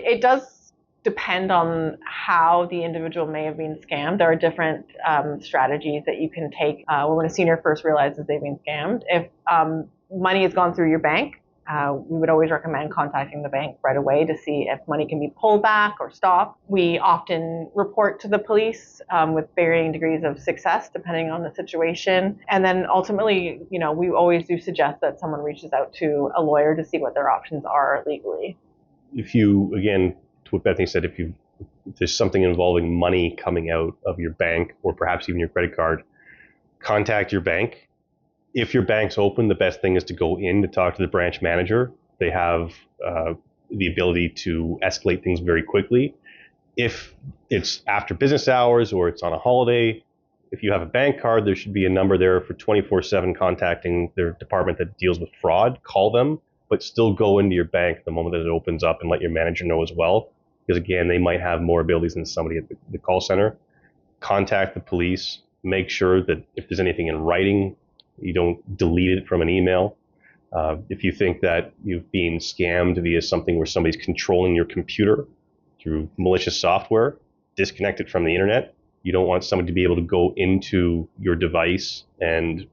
it does depend on how the individual may have been scammed. There are different strategies that you can take when a senior first realizes they've been scammed. If money has gone through your bank, we would always recommend contacting the bank right away to see if money can be pulled back or stopped. We often report to the police with varying degrees of success depending on the situation. And then ultimately, we always do suggest that someone reaches out to a lawyer to see what their options are legally. If you, again, to what Bethany said, if there's something involving money coming out of your bank or perhaps even your credit card, contact your bank. If your bank's open, the best thing is to go in to talk to the branch manager. They have the ability to escalate things very quickly. If it's after business hours or it's on a holiday, if you have a bank card, there should be a number there for 24/7 contacting their department that deals with fraud. Call them, but still go into your bank the moment that it opens up and let your manager know as well. Because again, they might have more abilities than somebody at the call center. Contact the police. Make sure that if there's anything in writing, you don't delete it from an email. If you think that you've been scammed via something where somebody's controlling your computer through malicious software, disconnect it from the internet. You don't want somebody to be able to go into your device and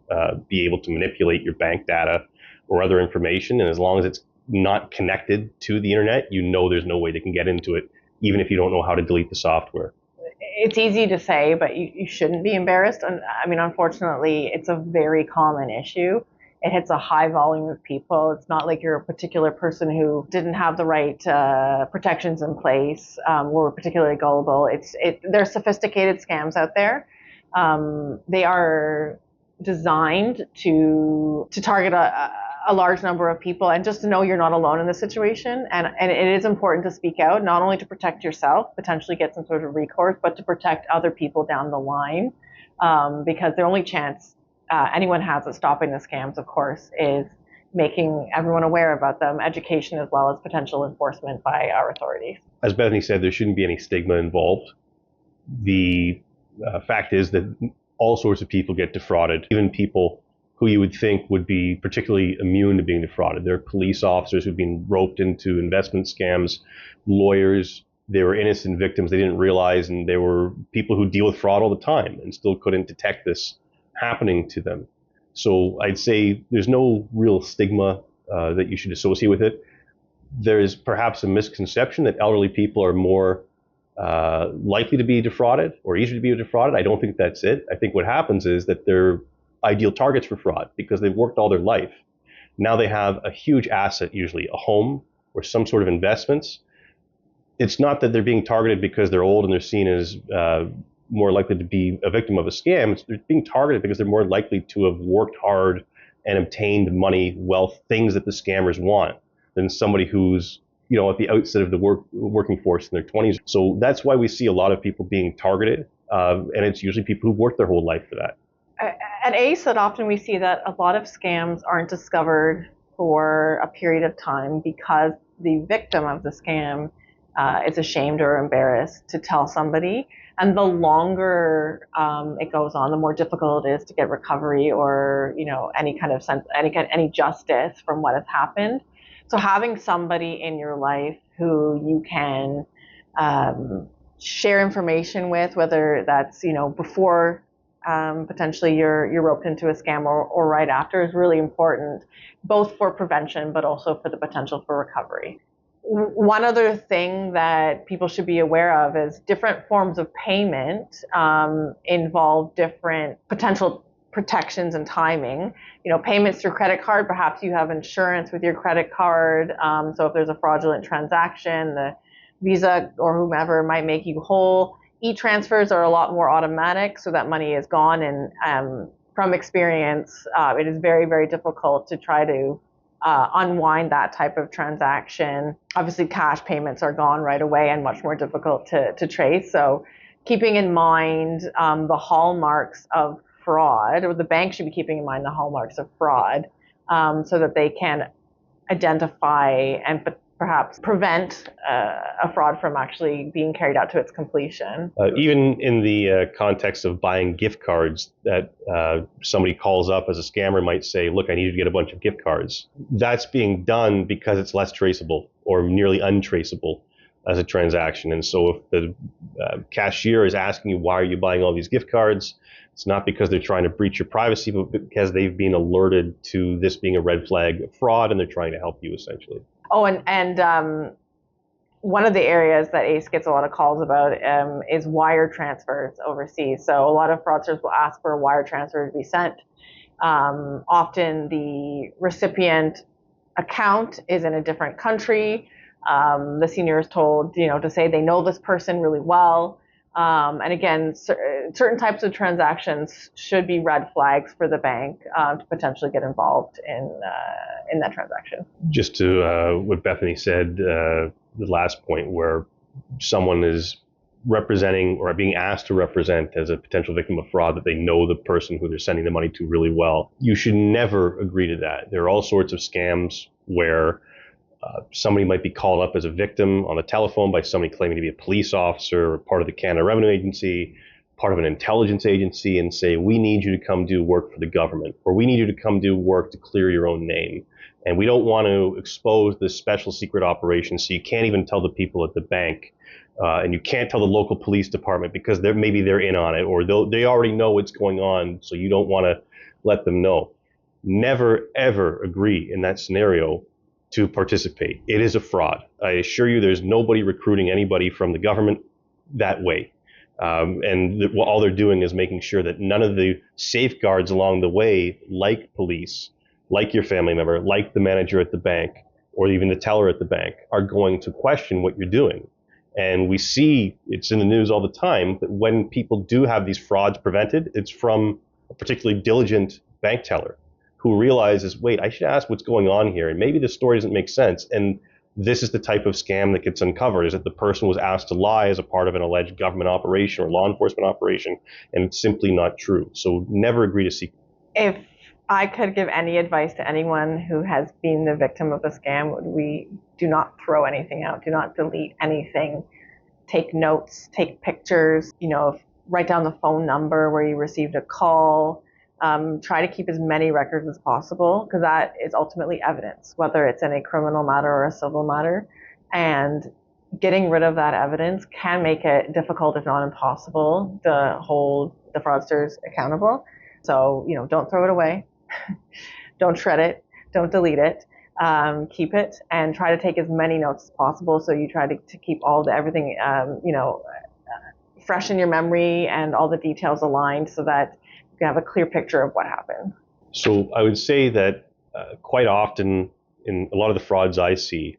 be able to manipulate your bank data or other information. And as long as it's not connected to the internet, there's no way they can get into it, even if you don't know how to delete the software. It's easy to say, but you shouldn't be embarrassed. And I mean, unfortunately, it's a very common issue. It hits a high volume of people. It's not like you're a particular person who didn't have the right protections in place, or particularly gullible. There's sophisticated scams out there. They are designed to target a large number of people, and just to know you're not alone in this situation. And it is important to speak out, not only to protect yourself, potentially get some sort of recourse, but to protect other people down the line, because the only chance anyone has of stopping the scams, of course, is making everyone aware about them, education as well as potential enforcement by our authorities. As Bethany said, there shouldn't be any stigma involved. The fact is that all sorts of people get defrauded, even people who you would think would be particularly immune to being defrauded. There are police officers who've been roped into investment scams, lawyers, they were innocent victims they didn't realize, and there were people who deal with fraud all the time and still couldn't detect this happening to them. So I'd say there's no real stigma that you should associate with it. There is perhaps a misconception that elderly people are more likely to be defrauded or easier to be defrauded. I don't think that's it. I think what happens is that they're ideal targets for fraud because they've worked all their life. Now they have a huge asset, usually a home or some sort of investments. It's not that they're being targeted because they're old and they're seen as more likely to be a victim of a scam. They're being targeted because they're more likely to have worked hard and obtained money, wealth, things that the scammers want than somebody who's at the outset of the working force in their 20s. So that's why we see a lot of people being targeted, and it's usually people who've worked their whole life for that. At ACE, often we see that a lot of scams aren't discovered for a period of time because the victim of the scam is ashamed or embarrassed to tell somebody. And the longer it goes on, the more difficult it is to get recovery or any kind of sense, any justice from what has happened. So having somebody in your life who you can share information with, whether that's before potentially you're roped into a scam or right after, is really important, both for prevention but also for the potential for recovery. One other thing that people should be aware of is different forms of payment involve different potential protections and timing. Payments through credit card, perhaps you have insurance with your credit card. So if there's a fraudulent transaction, the Visa or whomever might make you whole. E-transfers are a lot more automatic, so that money is gone. And from experience, it is very, very difficult to try to unwind that type of transaction. Obviously, cash payments are gone right away and much more difficult to trace. So keeping in mind the hallmarks of fraud, or the bank should be keeping in mind the hallmarks of fraud, so that they can identify and perhaps prevent a fraud from actually being carried out to its completion. Even in the context of buying gift cards, that somebody calls up as a scammer might say, look, I need you to get a bunch of gift cards. That's being done because it's less traceable or nearly untraceable. as a transaction. And so if the cashier is asking you, why are you buying all these gift cards? It's not because they're trying to breach your privacy, but because they've been alerted to this being a red flag of fraud, and they're trying to help you essentially. Oh, and one of the areas that ACE gets a lot of calls about is wire transfers overseas. So a lot of fraudsters will ask for a wire transfer to be sent. Often the recipient account is in a different country. The senior is told, to say they know this person really well. And again, certain types of transactions should be red flags for the bank to potentially get involved in that transaction. Just to what Bethany said, the last point where someone is representing or being asked to represent as a potential victim of fraud that they know the person who they're sending the money to really well. You should never agree to that. There are all sorts of scams where somebody might be called up as a victim on the telephone by somebody claiming to be a police officer or part of the Canada Revenue Agency, part of an intelligence agency, and say, we need you to come do work for the government, or we need you to come do work to clear your own name. And we don't want to expose this special secret operation, so you can't even tell the people at the bank. And you can't tell the local police department because maybe they're in on it, or they already know what's going on, so you don't want to let them know. Never, ever agree in that scenario to participate. It is a fraud. I assure you there's nobody recruiting anybody from the government that way. All they're doing is making sure that none of the safeguards along the way, like police, like your family member, like the manager at the bank, or even the teller at the bank, are going to question what you're doing. And we see, it's in the news all the time, that when people do have these frauds prevented, it's from a particularly diligent bank teller who realizes, wait, I should ask what's going on here, and maybe the story doesn't make sense. And this is the type of scam that gets uncovered, is that the person was asked to lie as a part of an alleged government operation or law enforcement operation, and it's simply not true. So never agree to secret. If I could give any advice to anyone who has been the victim of a scam, we do not throw anything out, do not delete anything, take notes, take pictures, write down the phone number where you received a call. Try to keep as many records as possible, because that is ultimately evidence, whether it's in a criminal matter or a civil matter. And getting rid of that evidence can make it difficult, if not impossible, to hold the fraudsters accountable. So, don't throw it away. Don't shred it. Don't delete it. Keep it and try to take as many notes as possible. So you try to keep everything, fresh in your memory and all the details aligned so that you can have a clear picture of what happened. So I would say that quite often in a lot of the frauds I see,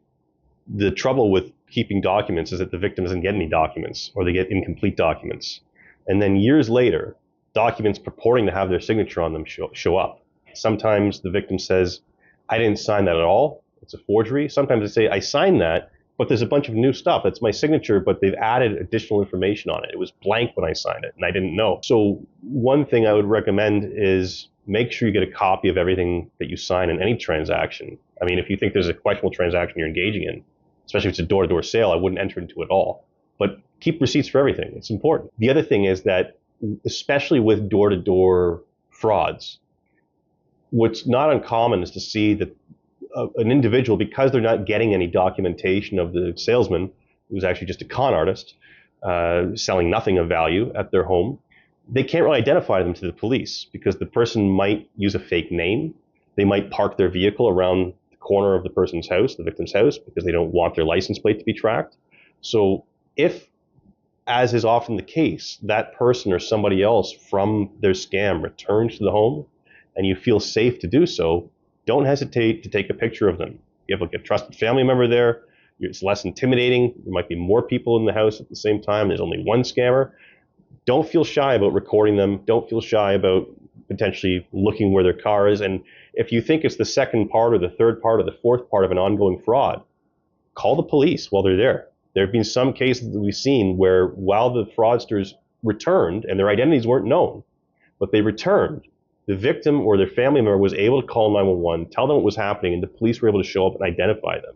the trouble with keeping documents is that the victim doesn't get any documents, or they get incomplete documents. And then years later, documents purporting to have their signature on them show up. Sometimes the victim says, I didn't sign that at all. It's a forgery. Sometimes they say, I signed that, but there's a bunch of new stuff. That's my signature, but they've added additional information on it. It was blank when I signed it, and I didn't know. So one thing I would recommend is make sure you get a copy of everything that you sign in any transaction. I mean, if you think there's a questionable transaction you're engaging in, especially if it's a door-to-door sale, I wouldn't enter into it at all. But keep receipts for everything. It's important. The other thing is that, especially with door-to-door frauds, what's not uncommon is to see that an individual, because they're not getting any documentation of the salesman, who's actually just a con artist, selling nothing of value at their home, they can't really identify them to the police because the person might use a fake name. They might park their vehicle around the corner of the person's house, the victim's house, because they don't want their license plate to be tracked. So if, as is often the case, that person or somebody else from their scam returns to the home and you feel safe to do so, don't hesitate to take a picture of them. You have like a trusted family member there. It's less intimidating. There might be more people in the house at the same time. There's only one scammer. Don't feel shy about recording them. Don't feel shy about potentially looking where their car is. And if you think it's the second part or the third part or the fourth part of an ongoing fraud, call the police while they're there. There have been some cases that we've seen where while the fraudsters returned and their identities weren't known, but they returned, the victim or their family member was able to call 911, tell them what was happening, and the police were able to show up and identify them.